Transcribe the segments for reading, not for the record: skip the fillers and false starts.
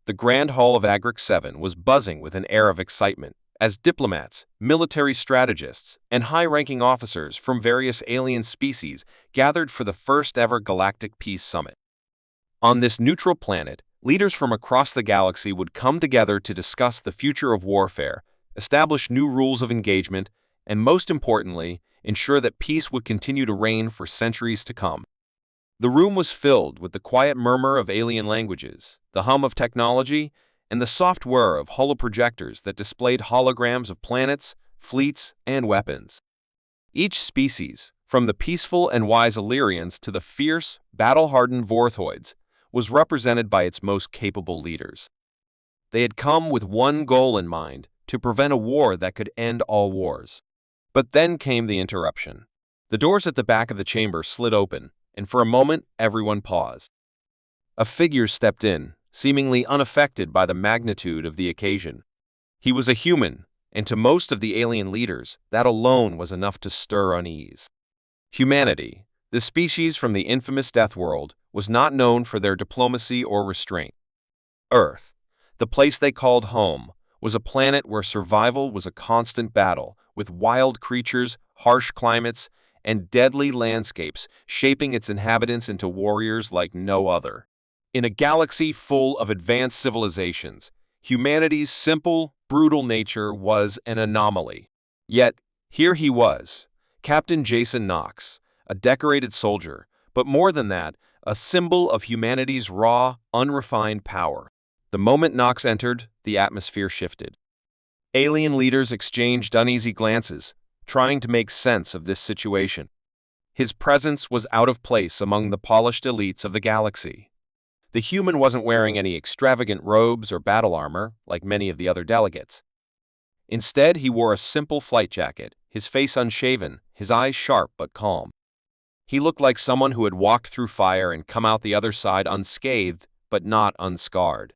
The Grand Hall of Agric 7 was buzzing with an air of excitement as diplomats, military strategists, and high-ranking officers from various alien species gathered for the first-ever Galactic Peace Summit. On this neutral planet, leaders from across the galaxy would come together to discuss the future of warfare, establish new rules of engagement, and most importantly, ensure that peace would continue to reign for centuries to come. The room was filled with the quiet murmur of alien languages, the hum of technology, and the soft whir of holoprojectors that displayed holograms of planets, fleets, and weapons. Each species, from the peaceful and wise Illyrians to the fierce, battle-hardened Vorthoids, was represented by its most capable leaders. They had come with one goal in mind: to prevent a war that could end all wars. But then came the interruption. The doors at the back of the chamber slid open, and for a moment everyone paused. A figure stepped in, seemingly unaffected by the magnitude of the occasion. He was a human, and to most of the alien leaders, that alone was enough to stir unease. Humanity, the species from the infamous Deathworld, was not known for their diplomacy or restraint. Earth, the place they called home, was a planet where survival was a constant battle, with wild creatures, harsh climates, and deadly landscapes shaping its inhabitants into warriors like no other. In a galaxy full of advanced civilizations, humanity's simple, brutal nature was an anomaly. Yet, here he was, Captain Jason Knox, a decorated soldier, but more than that, a symbol of humanity's raw, unrefined power. The moment Knox entered, the atmosphere shifted. Alien leaders exchanged uneasy glances, trying to make sense of this situation. His presence was out of place among the polished elites of the galaxy. The human wasn't wearing any extravagant robes or battle armor like many of the other delegates. Instead, he wore a simple flight jacket, his face unshaven, his eyes sharp but calm. He looked like someone who had walked through fire and come out the other side unscathed, but not unscarred.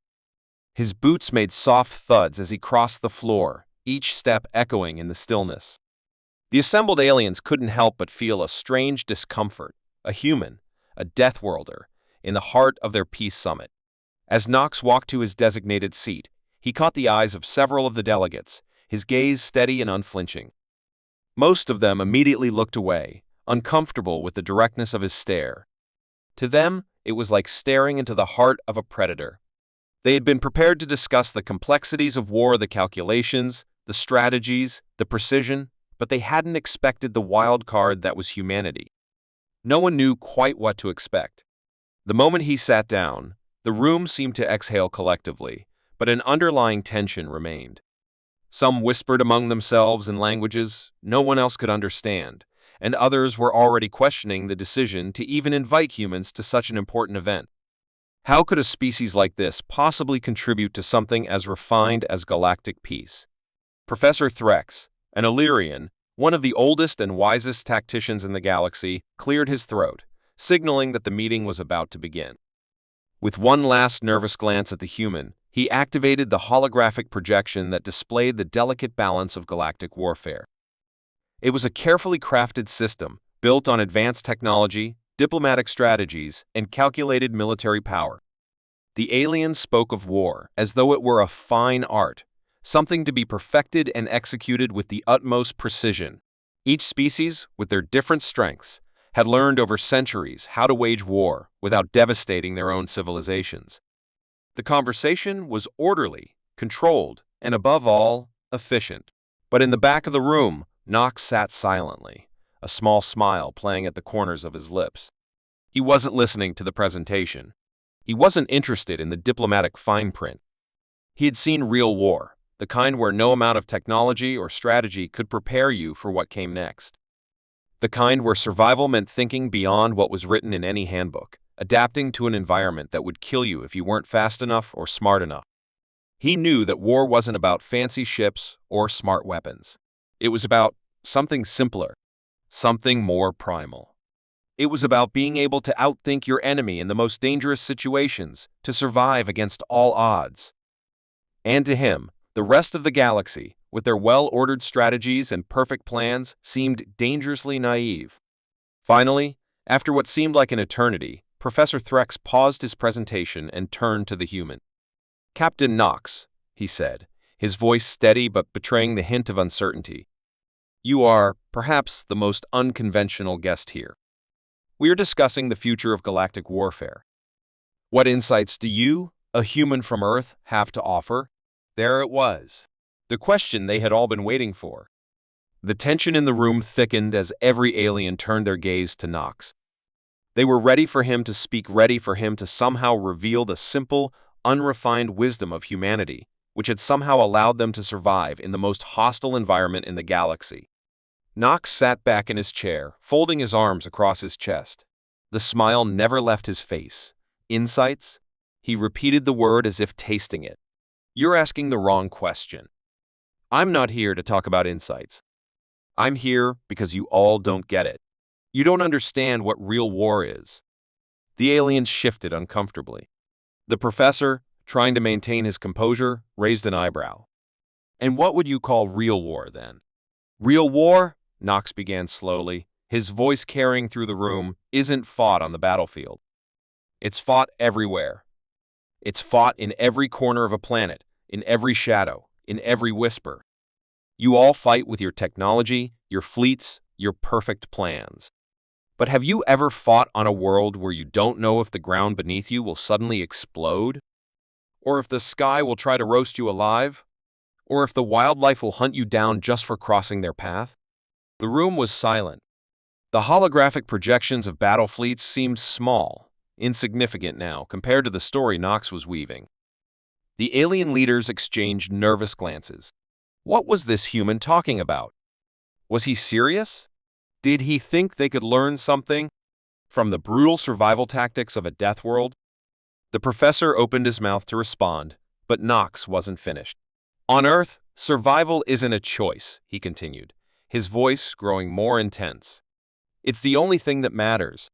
His boots made soft thuds as he crossed the floor, each step echoing in the stillness. The assembled aliens couldn't help but feel a strange discomfort, a human, a Deathworlder, in the heart of their peace summit. As Knox walked to his designated seat, he caught the eyes of several of the delegates, his gaze steady and unflinching. Most of them immediately looked away, uncomfortable with the directness of his stare. To them, it was like staring into the heart of a predator. They had been prepared to discuss the complexities of war, the calculations, the strategies, the precision, but they hadn't expected the wild card that was humanity. No one knew quite what to expect. The moment he sat down, the room seemed to exhale collectively, but an underlying tension remained. Some whispered among themselves in languages no one else could understand, and others were already questioning the decision to even invite humans to such an important event. How could a species like this possibly contribute to something as refined as galactic peace? Professor Threx, an Illyrian, one of the oldest and wisest tacticians in the galaxy, cleared his throat, signaling that the meeting was about to begin. With one last nervous glance at the human, he activated the holographic projection that displayed the delicate balance of galactic warfare. It was a carefully crafted system, built on advanced technology, diplomatic strategies, and calculated military power. The aliens spoke of war as though it were a fine art, something to be perfected and executed with the utmost precision. Each species, with their different strengths, had learned over centuries how to wage war without devastating their own civilizations. The conversation was orderly, controlled, and above all, efficient. But in the back of the room, Knox sat silently, a small smile playing at the corners of his lips. He wasn't listening to the presentation. He wasn't interested in the diplomatic fine print. He had seen real war, the kind where no amount of technology or strategy could prepare you for what came next. The kind where survival meant thinking beyond what was written in any handbook, adapting to an environment that would kill you if you weren't fast enough or smart enough. He knew that war wasn't about fancy ships or smart weapons. It was about something simpler, something more primal. It was about being able to outthink your enemy in the most dangerous situations, to survive against all odds. And to him, the rest of the galaxy, with their well-ordered strategies and perfect plans, seemed dangerously naive. Finally, after what seemed like an eternity, Professor Threx paused his presentation and turned to the human. "Captain Knox," he said, his voice steady but betraying the hint of uncertainty. "You are, perhaps, the most unconventional guest here. We are discussing the future of galactic warfare. What insights do you, a human from Earth, have to offer?" There it was. The question they had all been waiting for. The tension in the room thickened as every alien turned their gaze to Knox. They were ready for him to speak, ready for him to somehow reveal the simple, unrefined wisdom of humanity, which had somehow allowed them to survive in the most hostile environment in the galaxy. Knox sat back in his chair, folding his arms across his chest. The smile never left his face. "Insights?" He repeated the word as if tasting it. "You're asking the wrong question. I'm not here to talk about insights. I'm here because you all don't get it. You don't understand what real war is." The aliens shifted uncomfortably. The professor, trying to maintain his composure, raised an eyebrow. "And what would you call real war, then?" "Real war," Knox began slowly, his voice carrying through the room, "isn't fought on the battlefield. It's fought everywhere. It's fought in every corner of a planet, in every shadow, in every whisper. You all fight with your technology, your fleets, your perfect plans. But have you ever fought on a world where you don't know if the ground beneath you will suddenly explode? Or if the sky will try to roast you alive? Or if the wildlife will hunt you down just for crossing their path?" The room was silent. The holographic projections of battle fleets seemed small, insignificant now compared to the story Knox was weaving. The alien leaders exchanged nervous glances. What was this human talking about? Was he serious? Did he think they could learn something from the brutal survival tactics of a death world? The professor opened his mouth to respond, but Knox wasn't finished. "On Earth, survival isn't a choice," he continued, his voice growing more intense. "It's the only thing that matters.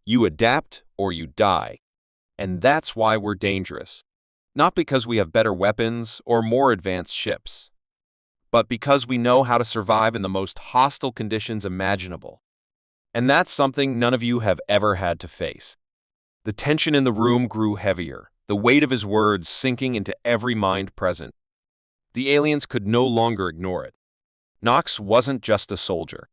You adapt or you die. And that's why we're dangerous. Not because we have better weapons or more advanced ships, but because we know how to survive in the most hostile conditions imaginable. And that's something none of you have ever had to face." The tension in the room grew heavier, the weight of his words sinking into every mind present. The aliens could no longer ignore it. Knox wasn't just a soldier.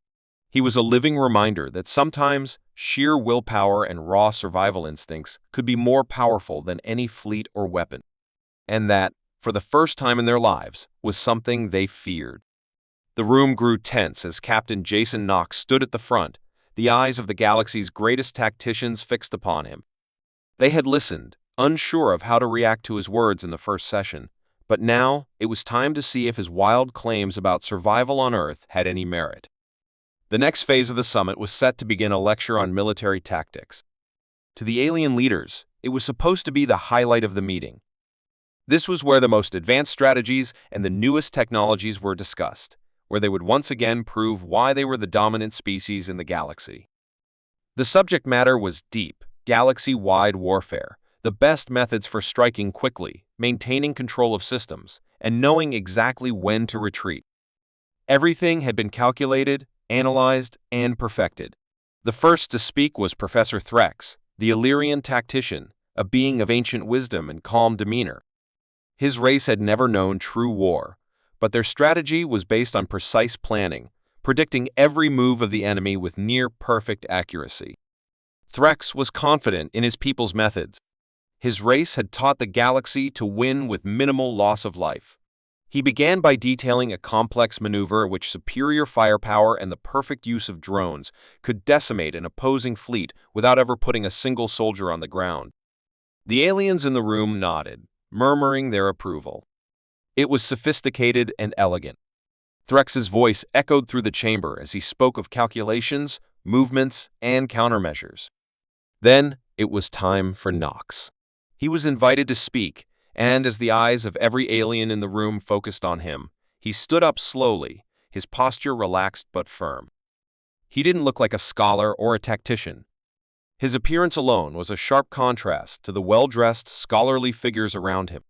He was a living reminder that sometimes sheer willpower and raw survival instincts could be more powerful than any fleet or weapon. And that, for the first time in their lives, was something they feared. The room grew tense as Captain Jason Knox stood at the front, the eyes of the galaxy's greatest tacticians fixed upon him. They had listened, unsure of how to react to his words in the first session, but now it was time to see if his wild claims about survival on Earth had any merit. The next phase of the summit was set to begin a lecture on military tactics. To the alien leaders, it was supposed to be the highlight of the meeting. This was where the most advanced strategies and the newest technologies were discussed, where they would once again prove why they were the dominant species in the galaxy. The subject matter was deep, galaxy-wide warfare, the best methods for striking quickly, maintaining control of systems, and knowing exactly when to retreat. Everything had been calculated, analyzed, and perfected. The first to speak was Professor Threx, the Illyrian tactician, a being of ancient wisdom and calm demeanor. His race had never known true war, but their strategy was based on precise planning, predicting every move of the enemy with near-perfect accuracy. Threx was confident in his people's methods. His race had taught the galaxy to win with minimal loss of life. He began by detailing a complex maneuver which superior firepower and the perfect use of drones could decimate an opposing fleet without ever putting a single soldier on the ground. The aliens in the room nodded, murmuring their approval. It was sophisticated and elegant. Threx's voice echoed through the chamber as he spoke of calculations, movements, and countermeasures. Then it was time for Knox. He was invited to speak, and as the eyes of every alien in the room focused on him, he stood up slowly, his posture relaxed but firm. He didn't look like a scholar or a tactician. His appearance alone was a sharp contrast to the well-dressed, scholarly figures around him.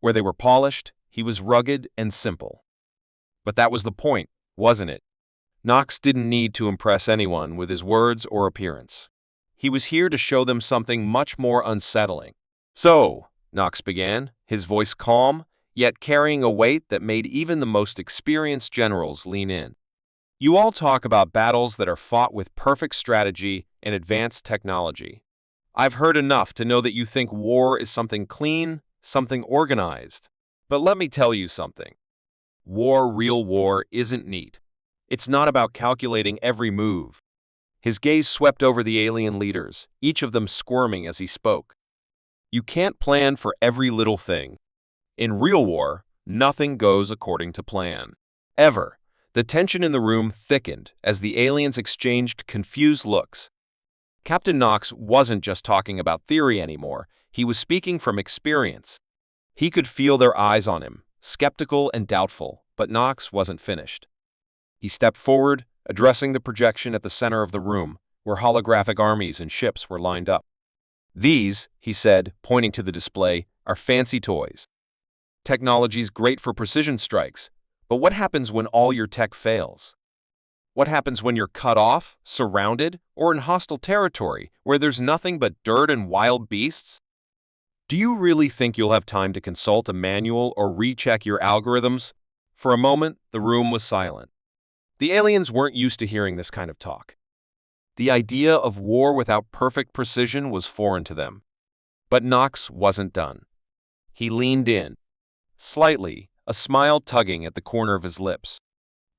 Where they were polished, he was rugged and simple. But that was the point, wasn't it? Knox didn't need to impress anyone with his words or appearance. He was here to show them something much more unsettling. "So, Knox began, his voice calm, yet carrying a weight that made even the most experienced generals lean in. You all talk about battles that are fought with perfect strategy and advanced technology. I've heard enough to know that you think war is something clean, something organized. But let me tell you something. Real war, isn't neat. It's not about calculating every move. His gaze swept over the alien leaders, each of them squirming as he spoke. You can't plan for every little thing. In real war, nothing goes according to plan. Ever. The tension in the room thickened as the aliens exchanged confused looks. Captain Knox wasn't just talking about theory anymore, he was speaking from experience. He could feel their eyes on him, skeptical and doubtful, but Knox wasn't finished. He stepped forward, addressing the projection at the center of the room, where holographic armies and ships were lined up. These, he said, pointing to the display, are fancy toys. Technology's great for precision strikes, but what happens when all your tech fails? What happens when you're cut off, surrounded, or in hostile territory where there's nothing but dirt and wild beasts? Do you really think you'll have time to consult a manual or recheck your algorithms? For a moment, the room was silent. The aliens weren't used to hearing this kind of talk. The idea of war without perfect precision was foreign to them. But Knox wasn't done. He leaned in, slightly, a smile tugging at the corner of his lips.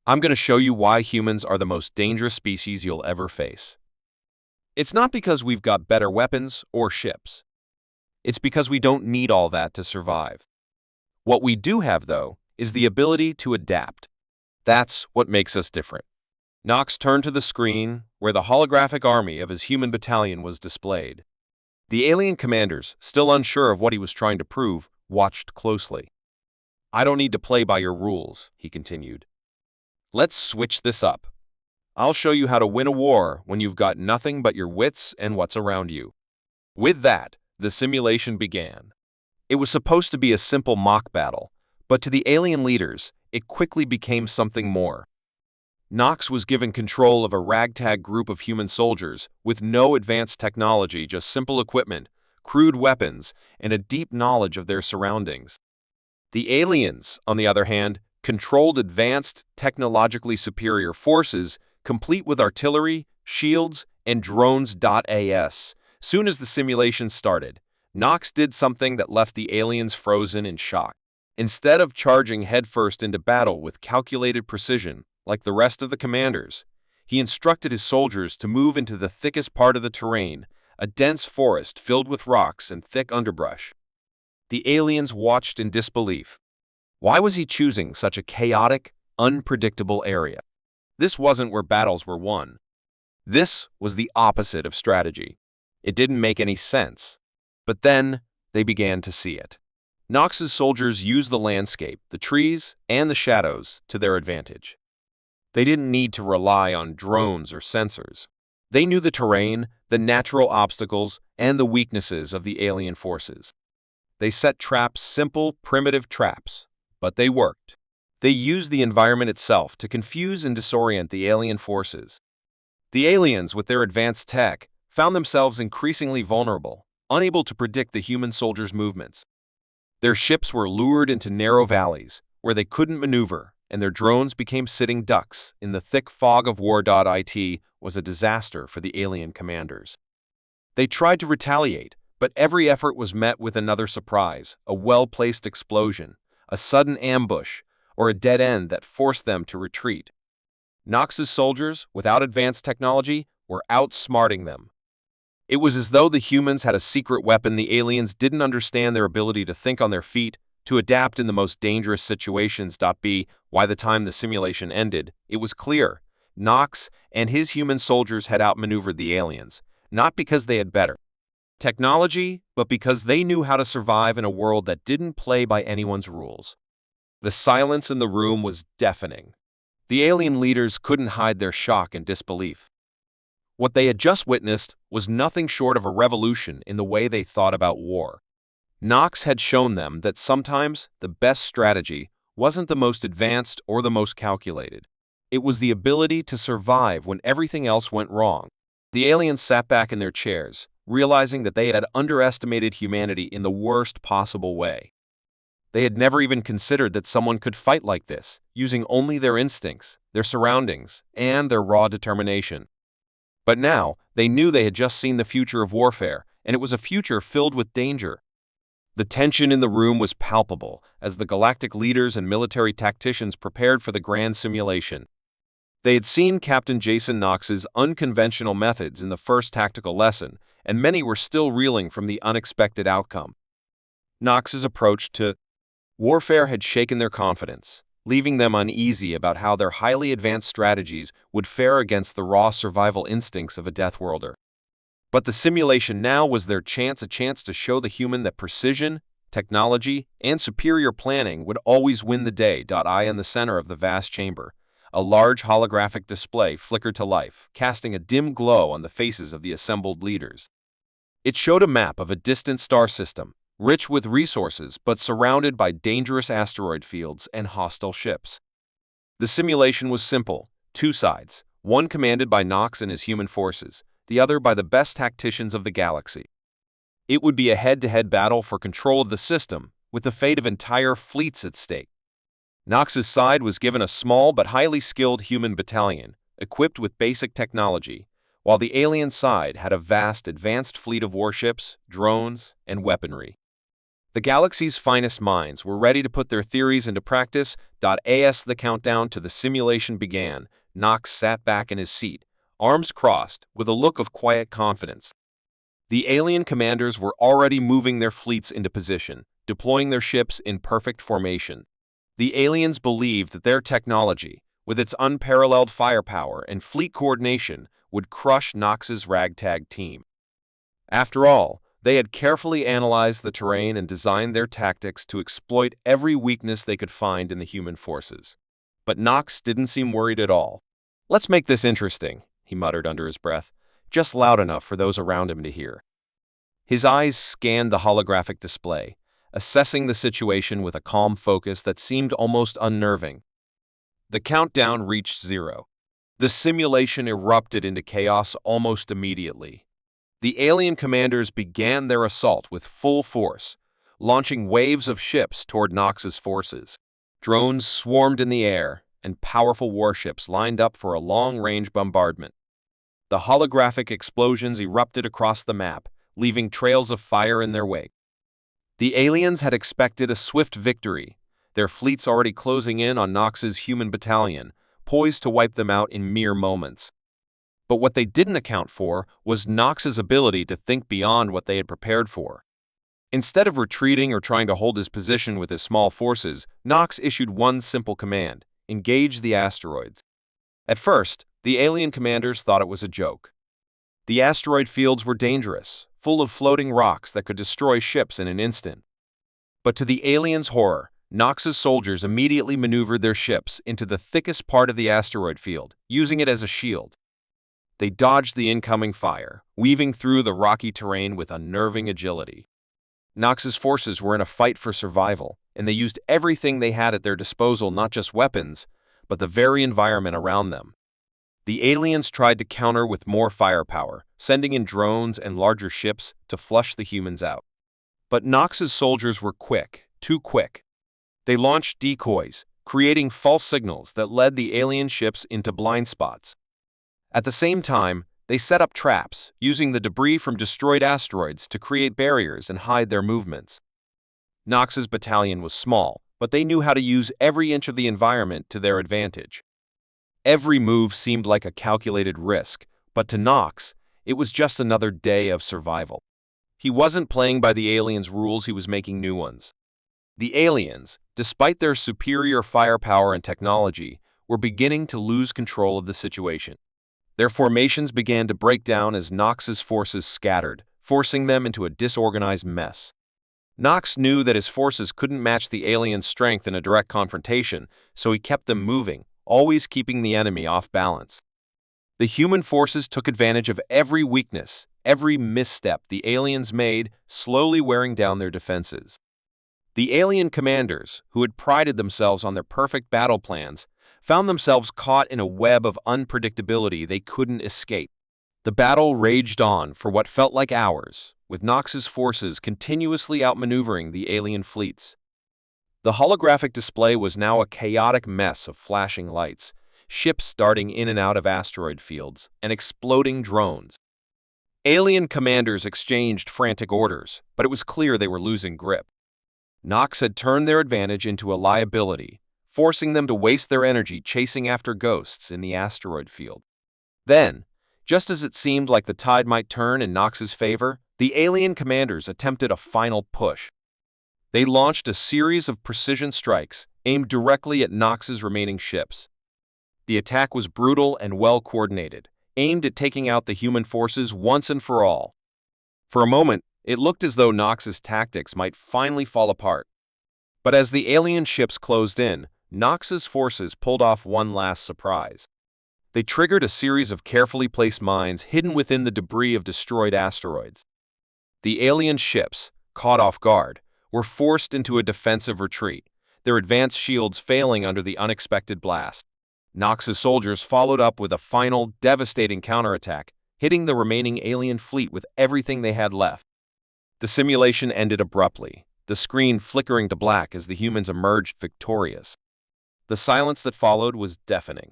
I'm going to show you why humans are the most dangerous species you'll ever face. It's not because we've got better weapons or ships. It's because we don't need all that to survive. What we do have, though, is the ability to adapt. That's what makes us different. Knox turned to the screen, where the holographic army of his human battalion was displayed. The alien commanders, still unsure of what he was trying to prove, watched closely. I don't need to play by your rules, he continued. Let's switch this up. I'll show you how to win a war when you've got nothing but your wits and what's around you. With that, the simulation began. It was supposed to be a simple mock battle, but to the alien leaders, it quickly became something more. Knox was given control of a ragtag group of human soldiers with no advanced technology, just simple equipment, crude weapons, and a deep knowledge of their surroundings. The aliens, on the other hand, controlled advanced, technologically superior forces, complete with artillery, shields, and drones. Soon as the simulation started, Knox did something that left the aliens frozen in shock. Instead of charging headfirst into battle with calculated precision, like the rest of the commanders, he instructed his soldiers to move into the thickest part of the terrain, a dense forest filled with rocks and thick underbrush. The aliens watched in disbelief. Why was he choosing such a chaotic, unpredictable area? This wasn't where battles were won. This was the opposite of strategy. It didn't make any sense. But then, they began to see it. Knox's soldiers used the landscape, the trees, and the shadows to their advantage. They didn't need to rely on drones or sensors. They knew the terrain, the natural obstacles, and the weaknesses of the alien forces. They set traps, simple, primitive traps. But they worked. They used the environment itself to confuse and disorient the alien forces. The aliens, with their advanced tech, found themselves increasingly vulnerable, unable to predict the human soldiers' movements. Their ships were lured into narrow valleys, where they couldn't maneuver, and their drones became sitting ducks in the thick fog of war. It was a disaster for the alien commanders. They tried to retaliate, but every effort was met with another surprise, a well-placed explosion, a sudden ambush, or a dead end that forced them to retreat. Knox's soldiers, without advanced technology, were outsmarting them. It was as though the humans had a secret weapon the aliens didn't understand their ability to think on their feet, to adapt in the most dangerous situations. By the time the simulation ended, it was clear. Knox and his human soldiers had outmaneuvered the aliens, not because they had better technology, but because they knew how to survive in a world that didn't play by anyone's rules. The silence in the room was deafening. The alien leaders couldn't hide their shock and disbelief. What they had just witnessed was nothing short of a revolution in the way they thought about war. Knox had shown them that sometimes the best strategy wasn't the most advanced or the most calculated. It was the ability to survive when everything else went wrong. The aliens sat back in their chairs, realizing that they had underestimated humanity in the worst possible way. They had never even considered that someone could fight like this, using only their instincts, their surroundings, and their raw determination. But now, they knew they had just seen the future of warfare, and it was a future filled with danger. The tension in the room was palpable as the Galactic leaders and military tacticians prepared for the grand simulation. They had seen Captain Jason Knox's unconventional methods in the first tactical lesson, and many were still reeling from the unexpected outcome. Knox's approach to warfare had shaken their confidence, leaving them uneasy about how their highly advanced strategies would fare against the raw survival instincts of a Deathworlder. But the simulation now was their chance to show the human that precision, technology, and superior planning would always win the day. In the center of the vast chamber, a large holographic display flickered to life, casting a dim glow on the faces of the assembled leaders. It showed a map of a distant star system, rich with resources but surrounded by dangerous asteroid fields and hostile ships. The simulation was simple, two sides, one commanded by Knox and his human forces, the other by the best tacticians of the galaxy. It would be a head-to-head battle for control of the system, with the fate of entire fleets at stake. Knox's side was given a small but highly skilled human battalion, equipped with basic technology, while the alien side had a vast, advanced fleet of warships, drones, and weaponry. The galaxy's finest minds were ready to put their theories into practice. As the countdown to the simulation began, Knox sat back in his seat, arms crossed, with a look of quiet confidence. The alien commanders were already moving their fleets into position, deploying their ships in perfect formation. The aliens believed that their technology, with its unparalleled firepower and fleet coordination, would crush Knox's ragtag team. After all, they had carefully analyzed the terrain and designed their tactics to exploit every weakness they could find in the human forces. But Knox didn't seem worried at all. "Let's make this interesting," he muttered under his breath, just loud enough for those around him to hear. His eyes scanned the holographic display, assessing the situation with a calm focus that seemed almost unnerving. The countdown reached 0. The simulation erupted into chaos almost immediately. The alien commanders began their assault with full force, launching waves of ships toward Knox's forces. Drones swarmed in the air, and powerful warships lined up for a long-range bombardment. The holographic explosions erupted across the map, leaving trails of fire in their wake. The aliens had expected a swift victory, their fleets already closing in on Knox's human battalion, poised to wipe them out in mere moments. But what they didn't account for was Knox's ability to think beyond what they had prepared for. Instead of retreating or trying to hold his position with his small forces, Knox issued one simple command: engage the asteroids. At first, the alien commanders thought it was a joke. The asteroid fields were dangerous, full of floating rocks that could destroy ships in an instant. But to the aliens' horror, Knox's soldiers immediately maneuvered their ships into the thickest part of the asteroid field, using it as a shield. They dodged the incoming fire, weaving through the rocky terrain with unnerving agility. Knox's forces were in a fight for survival, and they used everything they had at their disposal, not just weapons, but the very environment around them. The aliens tried to counter with more firepower, sending in drones and larger ships to flush the humans out. But Knox's soldiers were quick, too quick. They launched decoys, creating false signals that led the alien ships into blind spots. At the same time, they set up traps, using the debris from destroyed asteroids to create barriers and hide their movements. Knox's battalion was small, but they knew how to use every inch of the environment to their advantage. Every move seemed like a calculated risk, but to Knox, it was just another day of survival. He wasn't playing by the aliens' rules, he was making new ones. The aliens, despite their superior firepower and technology, were beginning to lose control of the situation. Their formations began to break down as Knox's forces scattered, forcing them into a disorganized mess. Knox knew that his forces couldn't match the aliens' strength in a direct confrontation, so he kept them moving, always keeping the enemy off balance. The human forces took advantage of every weakness, every misstep the aliens made, slowly wearing down their defenses. The alien commanders, who had prided themselves on their perfect battle plans, found themselves caught in a web of unpredictability they couldn't escape. The battle raged on for what felt like hours, with Nox's forces continuously outmaneuvering the alien fleets. The holographic display was now a chaotic mess of flashing lights, ships darting in and out of asteroid fields, and exploding drones. Alien commanders exchanged frantic orders, but it was clear they were losing grip. Nox had turned their advantage into a liability, forcing them to waste their energy chasing after ghosts in the asteroid field. Then, just as it seemed like the tide might turn in Nox's favor, the alien commanders attempted a final push. They launched a series of precision strikes aimed directly at Nox's remaining ships. The attack was brutal and well-coordinated, aimed at taking out the human forces once and for all. For a moment, it looked as though Nox's tactics might finally fall apart. But as the alien ships closed in, Nox's forces pulled off one last surprise. They triggered a series of carefully placed mines hidden within the debris of destroyed asteroids. The alien ships, caught off guard, were forced into a defensive retreat, their advanced shields failing under the unexpected blast. Nox's soldiers followed up with a final, devastating counterattack, hitting the remaining alien fleet with everything they had left. The simulation ended abruptly, the screen flickering to black as the humans emerged victorious. The silence that followed was deafening.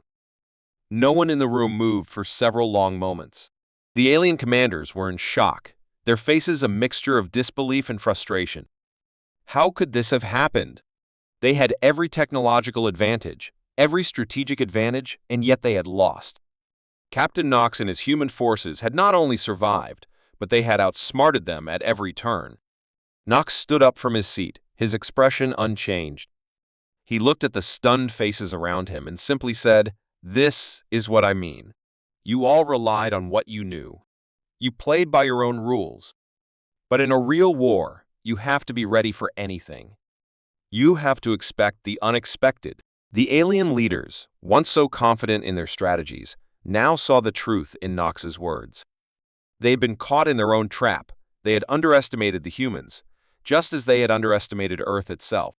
No one in the room moved for several long moments. The alien commanders were in shock, their faces a mixture of disbelief and frustration. How could this have happened? They had every technological advantage, every strategic advantage, and yet they had lost. Captain Nox and his human forces had not only survived, but they had outsmarted them at every turn. Nox stood up from his seat, his expression unchanged. He looked at the stunned faces around him and simply said, "This is what I mean. You all relied on what you knew. You played by your own rules. But in a real war, you have to be ready for anything. You have to expect the unexpected." The alien leaders, once so confident in their strategies, now saw the truth in Nox's words. They had been caught in their own trap. They had underestimated the humans, just as they had underestimated Earth itself.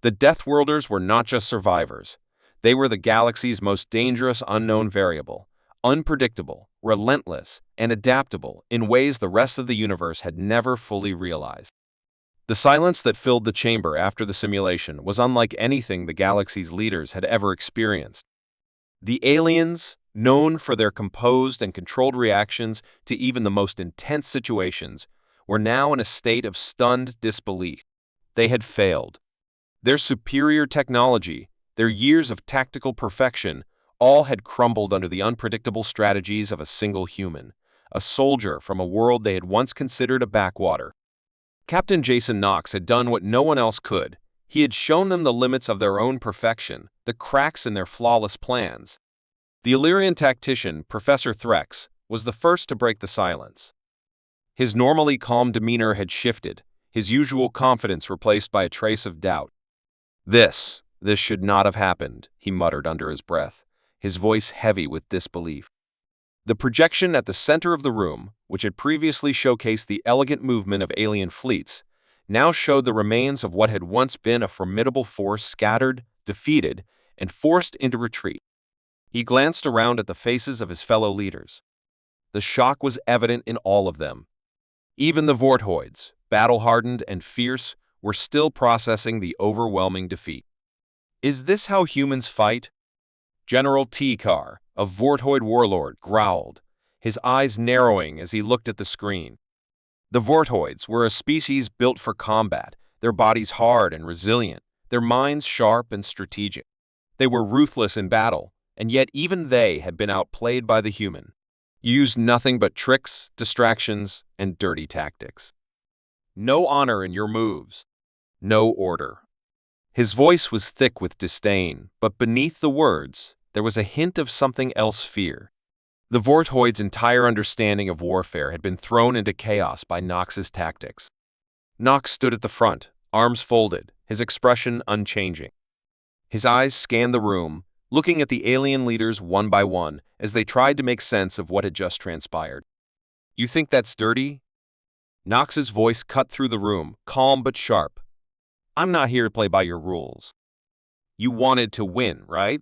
The Deathworlders were not just survivors. They were the galaxy's most dangerous unknown variable, unpredictable, relentless, and adaptable in ways the rest of the universe had never fully realized. The silence that filled the chamber after the simulation was unlike anything the galaxy's leaders had ever experienced. The aliens, known for their composed and controlled reactions to even the most intense situations, were now in a state of stunned disbelief. They had failed. Their superior technology, their years of tactical perfection, all had crumbled under the unpredictable strategies of a single human, a soldier from a world they had once considered a backwater. Captain Jason Nox had done what no one else could. He had shown them the limits of their own perfection, the cracks in their flawless plans. The Illyrian tactician, Professor Threx, was the first to break the silence. His normally calm demeanor had shifted, his usual confidence replaced by a trace of doubt. This should not have happened," he muttered under his breath, his voice heavy with disbelief. The projection at the center of the room, which had previously showcased the elegant movement of alien fleets, now showed the remains of what had once been a formidable force scattered, defeated, and forced into retreat. He glanced around at the faces of his fellow leaders. The shock was evident in all of them. Even the Vortoids, battle-hardened and fierce, were still processing the overwhelming defeat. "Is this how humans fight?" General T-Car, a Vortoid warlord, growled, his eyes narrowing as he looked at the screen. The Vortoids were a species built for combat, their bodies hard and resilient, their minds sharp and strategic. They were ruthless in battle, and yet even they had been outplayed by the human. Used nothing but tricks, distractions, and dirty tactics. No honor in your moves. No order. His voice was thick with disdain, but beneath the words, there was a hint of something else: fear. The Vortoid's entire understanding of warfare had been thrown into chaos by Nox's tactics. Nox stood at the front, arms folded, his expression unchanging. His eyes scanned the room, looking at the alien leaders one by one as they tried to make sense of what had just transpired. "You think that's dirty?" Nox's voice cut through the room, calm but sharp. "I'm not here to play by your rules. You wanted to win, right?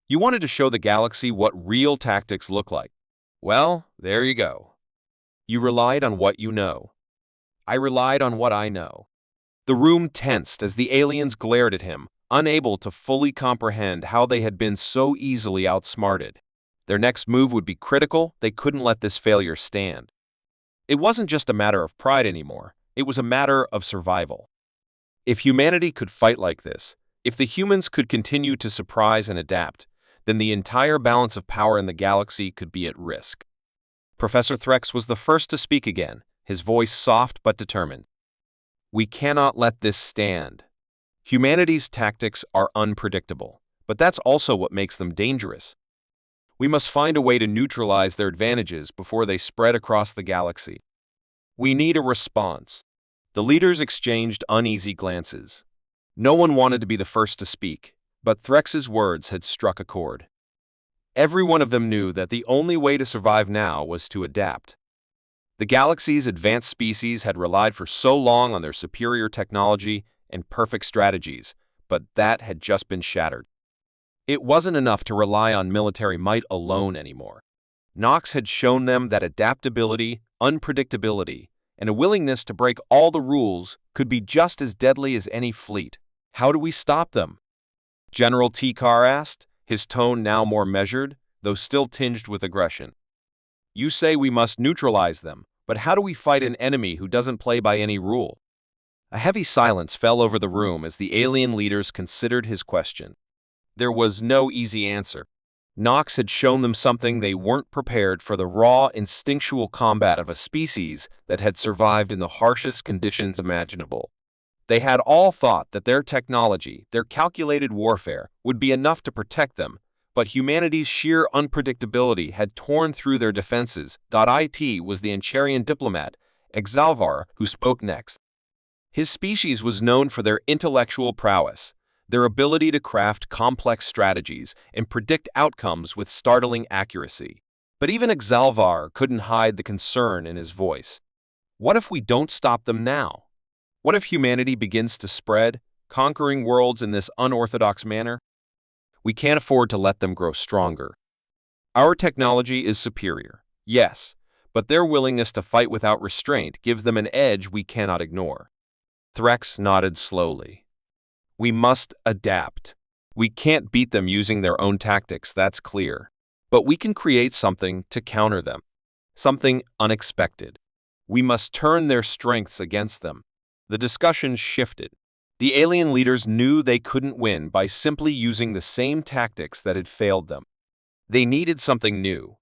You wanted to show the galaxy what real tactics look like. Well, there you go. You relied on what you know. I relied on what I know. The room tensed as the aliens glared at him, unable to fully comprehend how they had been so easily outsmarted. Their next move would be critical. They couldn't let this failure stand. It wasn't just a matter of pride anymore. It was a matter of survival. If humanity could fight like this, if the humans could continue to surprise and adapt, then the entire balance of power in the galaxy could be at risk. Professor Threx was the first to speak again, his voice soft but determined. We cannot let this stand. Humanity's tactics are unpredictable, but that's also what makes them dangerous. We must find a way to neutralize their advantages before they spread across the galaxy. We need a response. The leaders exchanged uneasy glances. No one wanted to be the first to speak, but Threx's words had struck a chord. Every one of them knew that the only way to survive now was to adapt. The galaxy's advanced species had relied for so long on their superior technology and perfect strategies, but that had just been shattered. It wasn't enough to rely on military might alone anymore. Nox had shown them that adaptability, unpredictability, and a willingness to break all the rules could be just as deadly as any fleet. How do we stop them? General T-Car asked, his tone now more measured, though still tinged with aggression. You say we must neutralize them, but how do we fight an enemy who doesn't play by any rule? A heavy silence fell over the room as the alien leaders considered his question. There was no easy answer. Nox had shown them something they weren't prepared for: the raw, instinctual combat of a species that had survived in the harshest conditions imaginable. They had all thought that their technology, their calculated warfare, would be enough to protect them, but humanity's sheer unpredictability had torn through their defenses. It was the Ancharian diplomat, Exalvar, who spoke next. His species was known for their intellectual prowess, their ability to craft complex strategies and predict outcomes with startling accuracy. But even Exalvar couldn't hide the concern in his voice. What if we don't stop them now? What if humanity begins to spread, conquering worlds in this unorthodox manner? We can't afford to let them grow stronger. Our technology is superior, yes, but their willingness to fight without restraint gives them an edge we cannot ignore. Threx nodded slowly. We must adapt. We can't beat them using their own tactics, that's clear. But we can create something to counter them. Something unexpected. We must turn their strengths against them. The discussion shifted. The alien leaders knew they couldn't win by simply using the same tactics that had failed them. They needed something new.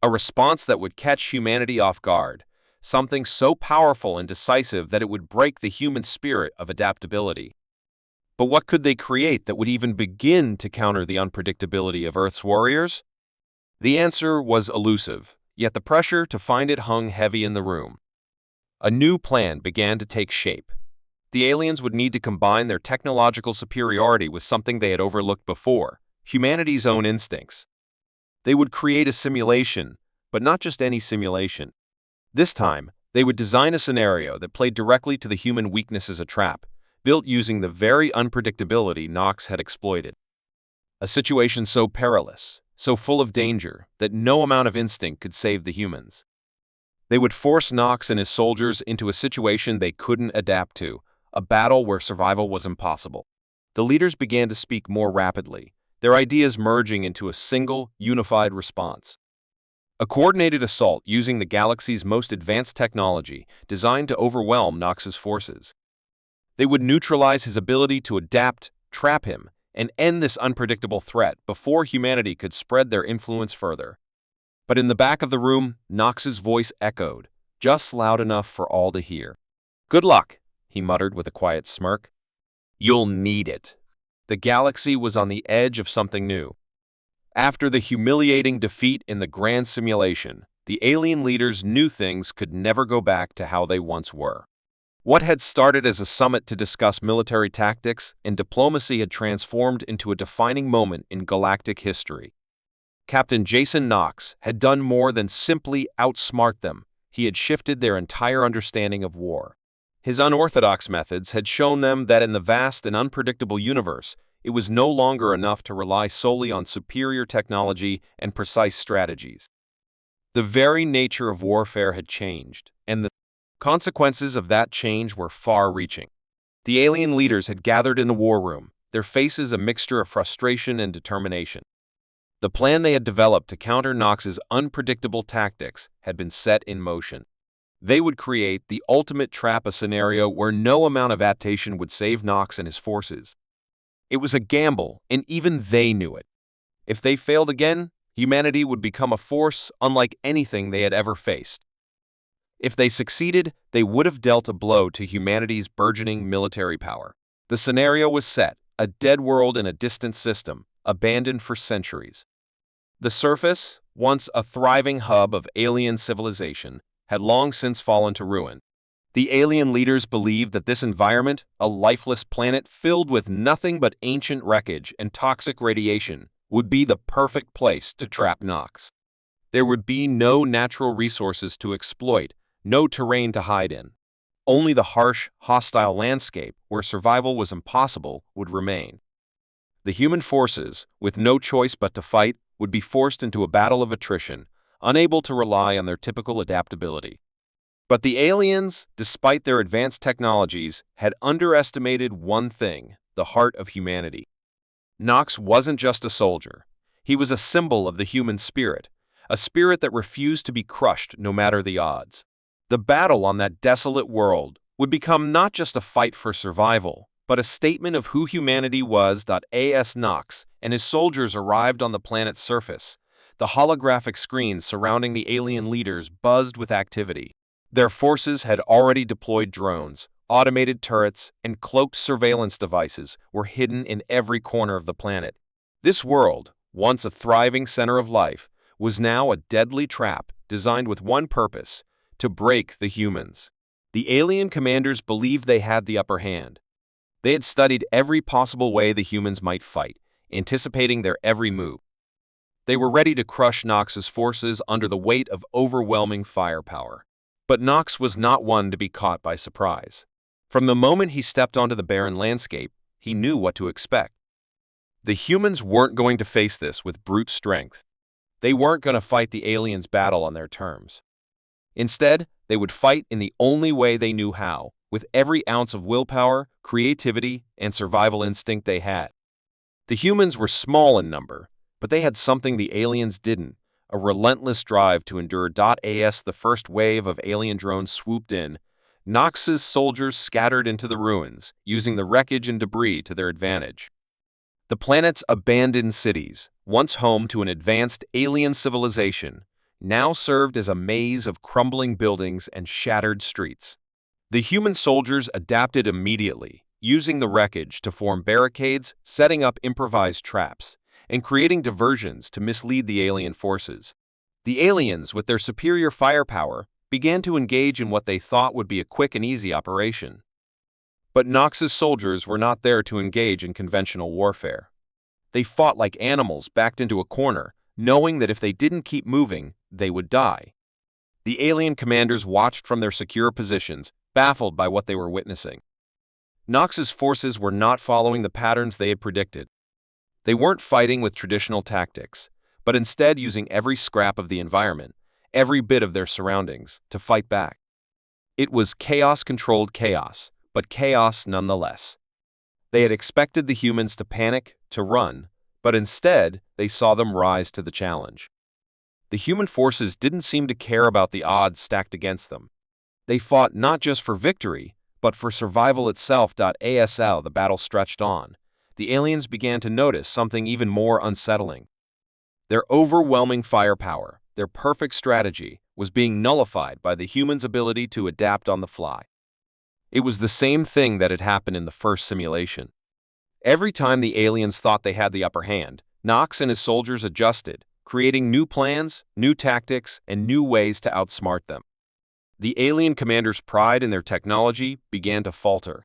A response that would catch humanity off guard. Something so powerful and decisive that it would break the human spirit of adaptability. But what could they create that would even begin to counter the unpredictability of Earth's warriors? The answer was elusive, yet the pressure to find it hung heavy in the room. A new plan began to take shape. The aliens would need to combine their technological superiority with something they had overlooked before: humanity's own instincts. They would create a simulation, but not just any simulation. This time, they would design a scenario that played directly to the human weakness as a trap, built using the very unpredictability Nox had exploited. A situation so perilous, so full of danger, that no amount of instinct could save the humans. They would force Nox and his soldiers into a situation they couldn't adapt to, a battle where survival was impossible. The leaders began to speak more rapidly, their ideas merging into a single, unified response. A coordinated assault using the galaxy's most advanced technology, designed to overwhelm Nox's forces. They would neutralize his ability to adapt, trap him, and end this unpredictable threat before humanity could spread their influence further. But in the back of the room, Nox's voice echoed, just loud enough for all to hear. Good luck, he muttered with a quiet smirk. You'll need it. The galaxy was on the edge of something new. After the humiliating defeat in the grand simulation, the alien leaders knew things could never go back to how they once were. What had started as a summit to discuss military tactics and diplomacy had transformed into a defining moment in galactic history. Captain Jason Nox had done more than simply outsmart them. He had shifted their entire understanding of war. His unorthodox methods had shown them that in the vast and unpredictable universe, it was no longer enough to rely solely on superior technology and precise strategies. The very nature of warfare had changed, and the consequences of that change were far-reaching. The alien leaders had gathered in the war room, their faces a mixture of frustration and determination. The plan they had developed to counter Nox's unpredictable tactics had been set in motion. They would create the ultimate trap, a scenario where no amount of adaptation would save Nox and his forces. It was a gamble, and even they knew it. If they failed again, humanity would become a force unlike anything they had ever faced. If they succeeded, they would have dealt a blow to humanity's burgeoning military power. The scenario was set, a dead world in a distant system, abandoned for centuries. The surface, once a thriving hub of alien civilization, had long since fallen to ruin. The alien leaders believed that this environment, a lifeless planet filled with nothing but ancient wreckage and toxic radiation, would be the perfect place to trap Nox. There would be no natural resources to exploit, no terrain to hide in. Only the harsh, hostile landscape, where survival was impossible, would remain. The human forces, with no choice but to fight, would be forced into a battle of attrition, unable to rely on their typical adaptability. But the aliens, despite their advanced technologies, had underestimated one thing: the heart of humanity. Nox wasn't just a soldier. He was a symbol of the human spirit, a spirit that refused to be crushed no matter the odds. The battle on that desolate world would become not just a fight for survival, but a statement of who humanity was. As Nox and his soldiers arrived on the planet's surface, the holographic screens surrounding the alien leaders buzzed with activity. Their forces had already deployed drones, automated turrets, and cloaked surveillance devices were hidden in every corner of the planet. This world, once a thriving center of life, was now a deadly trap designed with one purpose: to break the humans. The alien commanders believed they had the upper hand. They had studied every possible way the humans might fight, anticipating their every move. They were ready to crush Nox's forces under the weight of overwhelming firepower. But Nox was not one to be caught by surprise. From the moment he stepped onto the barren landscape, he knew what to expect. The humans weren't going to face this with brute strength. They weren't going to fight the aliens' battle on their terms. Instead, they would fight in the only way they knew how, with every ounce of willpower, creativity, and survival instinct they had. The humans were small in number, but they had something the aliens didn't: a relentless drive to endure. As the first wave of alien drones swooped in, Nox's soldiers scattered into the ruins, using the wreckage and debris to their advantage. The planet's abandoned cities, once home to an advanced alien civilization, now served as a maze of crumbling buildings and shattered streets. The human soldiers adapted immediately, using the wreckage to form barricades, setting up improvised traps, and creating diversions to mislead the alien forces. The aliens, with their superior firepower, began to engage in what they thought would be a quick and easy operation. But Nox's soldiers were not there to engage in conventional warfare. They fought like animals backed into a corner, knowing that if they didn't keep moving, they would die. The alien commanders watched from their secure positions, baffled by what they were witnessing. Nox's forces were not following the patterns they had predicted. They weren't fighting with traditional tactics, but instead using every scrap of the environment, every bit of their surroundings, to fight back. It was chaos-controlled chaos, but chaos nonetheless. They had expected the humans to panic, to run, but instead they saw them rise to the challenge. The human forces didn't seem to care about the odds stacked against them. They fought not just for victory, but for survival itself. As the battle stretched on, the aliens began to notice something even more unsettling. Their overwhelming firepower, their perfect strategy, was being nullified by the humans' ability to adapt on the fly. It was the same thing that had happened in the first simulation. Every time the aliens thought they had the upper hand, Nox and his soldiers adjusted, creating new plans, new tactics, and new ways to outsmart them. The alien commanders' pride in their technology began to falter.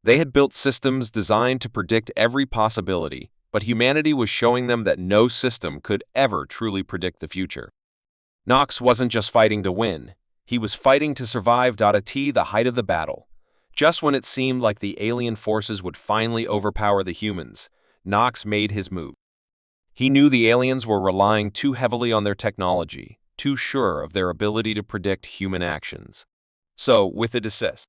They had built systems designed to predict every possibility, but humanity was showing them that no system could ever truly predict the future. Nox wasn't just fighting to win, he was fighting to survive. At the height of the battle, just when it seemed like the alien forces would finally overpower the humans, Nox made his move. He knew the aliens were relying too heavily on their technology, too sure of their ability to predict human actions. So, with the desist,